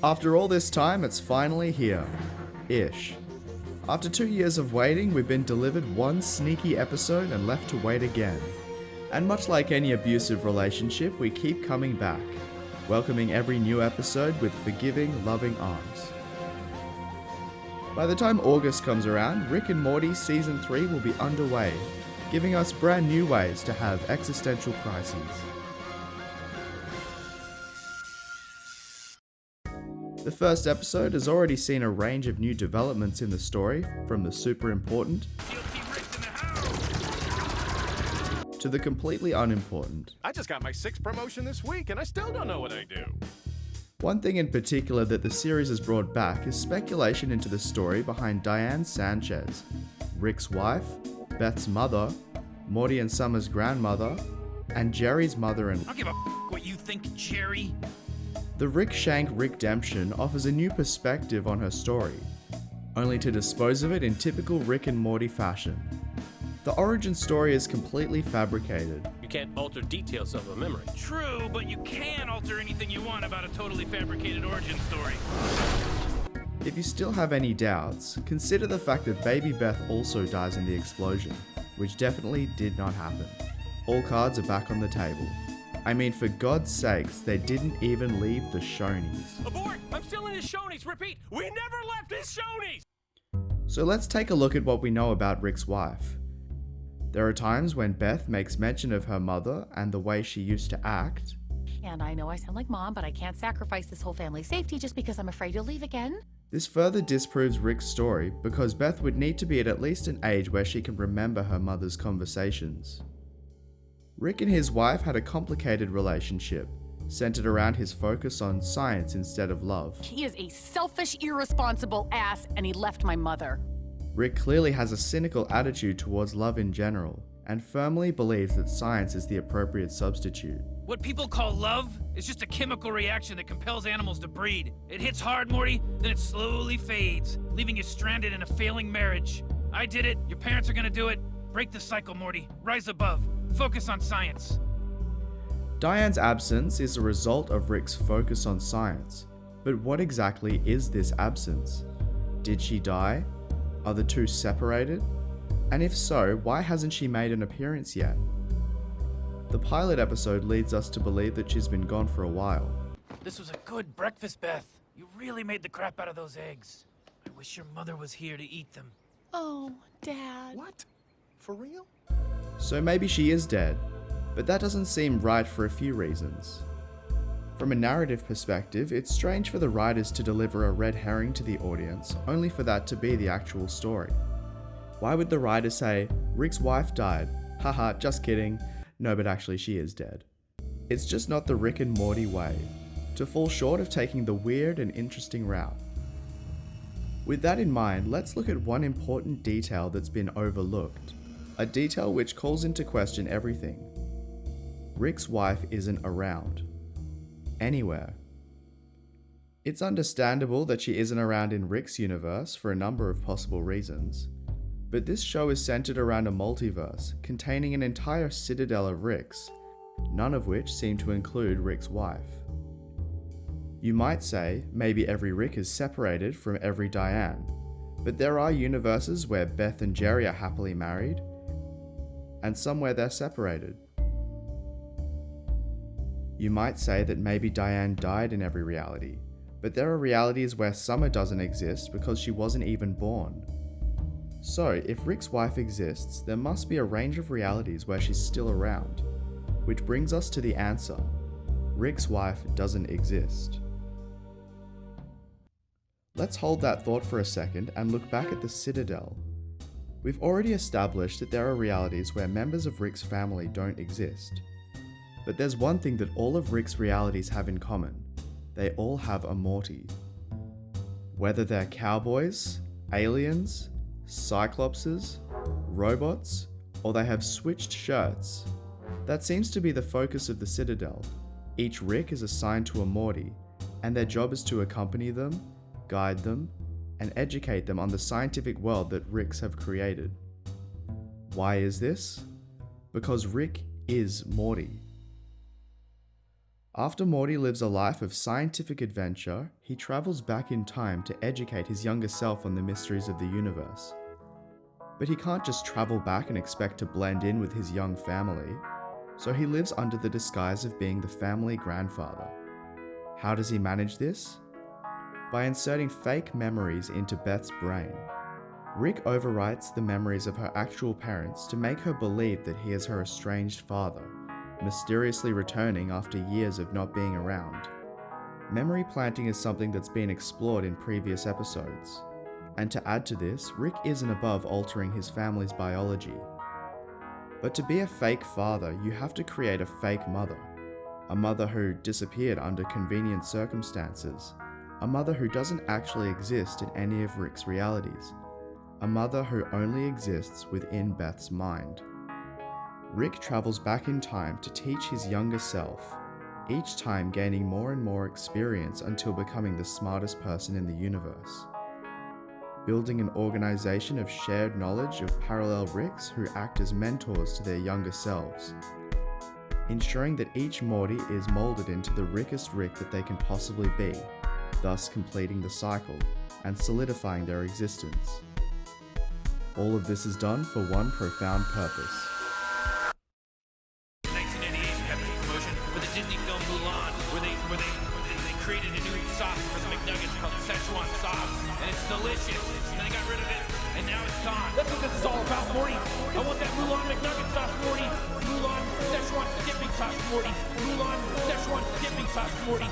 After all this time, it's finally here. Ish. After 2 years of waiting, we've been delivered one sneaky episode and left to wait again. And much like any abusive relationship, we keep coming back, welcoming every new episode with forgiving, loving arms. By the time August comes around, Rick and Morty Season 3 will be underway, giving us brand new ways to have existential crises. The first episode has already seen a range of new developments in the story, from the super important to the completely unimportant. I just got my 6th promotion this week and I still don't know what I do. One thing in particular that the series has brought back is speculation into the story behind Diane Sanchez, Rick's wife, Beth's mother, Morty and Summer's grandmother, and Jerry's mother-in-law. I don't give a what you think, Jerry. The Rick Shank Rickdemption offers a new perspective on her story, only to dispose of it in typical Rick and Morty fashion. The origin story is completely fabricated. You can't alter details of a memory. True, but you can alter anything you want about a totally fabricated origin story. If you still have any doubts, consider the fact that Baby Beth also dies in the explosion, which definitely did not happen. All cards are back on the table. I mean, for God's sakes, they didn't even leave the Shonies. Abort! I'm still in his Shonies! Repeat, we never left his Shonies! So let's take a look at what we know about Rick's wife. There are times when Beth makes mention of her mother and the way she used to act. And I know I sound like Mom, but I can't sacrifice this whole family's safety just because I'm afraid you'll leave again. This further disproves Rick's story because Beth would need to be at least an age where she can remember her mother's conversations. Rick and his wife had a complicated relationship, centered around his focus on science instead of love. He is a selfish, irresponsible ass, and he left my mother. Rick clearly has a cynical attitude towards love in general, and firmly believes that science is the appropriate substitute. What people call love is just a chemical reaction that compels animals to breed. It hits hard, Morty, then it slowly fades, leaving you stranded in a failing marriage. I did it, your parents are gonna do it. Break the cycle, Morty. Rise above. Focus on science. Diane's absence is a result of Rick's focus on science. But what exactly is this absence? Did she die? Are the two separated? And if so, why hasn't she made an appearance yet? The pilot episode leads us to believe that she's been gone for a while. This was a good breakfast, Beth. You really made the crap out of those eggs. I wish your mother was here to eat them. Oh, Dad. What? For real? So maybe she is dead, but that doesn't seem right for a few reasons. From a narrative perspective, it's strange for the writers to deliver a red herring to the audience, only for that to be the actual story. Why would the writer say, Rick's wife died, haha, just kidding, no but actually she is dead? It's just not the Rick and Morty way, to fall short of taking the weird and interesting route. With that in mind, let's look at one important detail that's been overlooked. A detail which calls into question everything. Rick's wife isn't around. Anywhere. It's understandable that she isn't around in Rick's universe for a number of possible reasons. But this show is centered around a multiverse containing an entire citadel of Ricks, none of which seem to include Rick's wife. You might say maybe every Rick is separated from every Diane, but there are universes where Beth and Jerry are happily married, and some where they're separated. You might say that maybe Diane died in every reality, but there are realities where Summer doesn't exist because she wasn't even born. So, if Rick's wife exists, there must be a range of realities where she's still around, which brings us to the answer. Rick's wife doesn't exist. Let's hold that thought for a second and look back at the Citadel. We've already established that there are realities where members of Rick's family don't exist. But there's one thing that all of Rick's realities have in common. They all have a Morty. Whether they're cowboys, aliens, cyclopses, robots, or they have switched shirts. That seems to be the focus of the Citadel. Each Rick is assigned to a Morty, and their job is to accompany them, guide them, and educate them on the scientific world that Ricks have created. Why is this? Because Rick is Morty. After Morty lives a life of scientific adventure, he travels back in time to educate his younger self on the mysteries of the universe. But he can't just travel back and expect to blend in with his young family, so he lives under the disguise of being the family grandfather. How does he manage this? By inserting fake memories into Beth's brain. Rick overwrites the memories of her actual parents to make her believe that he is her estranged father, mysteriously returning after years of not being around. Memory planting is something that's been explored in previous episodes. And to add to this, Rick isn't above altering his family's biology. But to be a fake father, you have to create a fake mother. A mother who disappeared under convenient circumstances. A mother who doesn't actually exist in any of Rick's realities. A mother who only exists within Beth's mind. Rick travels back in time to teach his younger self, each time gaining more and more experience until becoming the smartest person in the universe. Building an organization of shared knowledge of parallel Ricks who act as mentors to their younger selves. Ensuring that each Morty is molded into the Rickest Rick that they can possibly be, thus completing the cycle and solidifying their existence. All of this is done for one profound purpose. 1998 Pepsi promotion with the Disney film Mulan, where they created a new sauce for the McNuggets called Szechuan sauce, and it's delicious. And they got rid of it, and now it's gone. That's what this is all about, Morty. I want that Mulan McNugget sauce, Morty. Mulan Szechuan dipping sauce, Morty. Mulan Szechuan dipping sauce, Morty.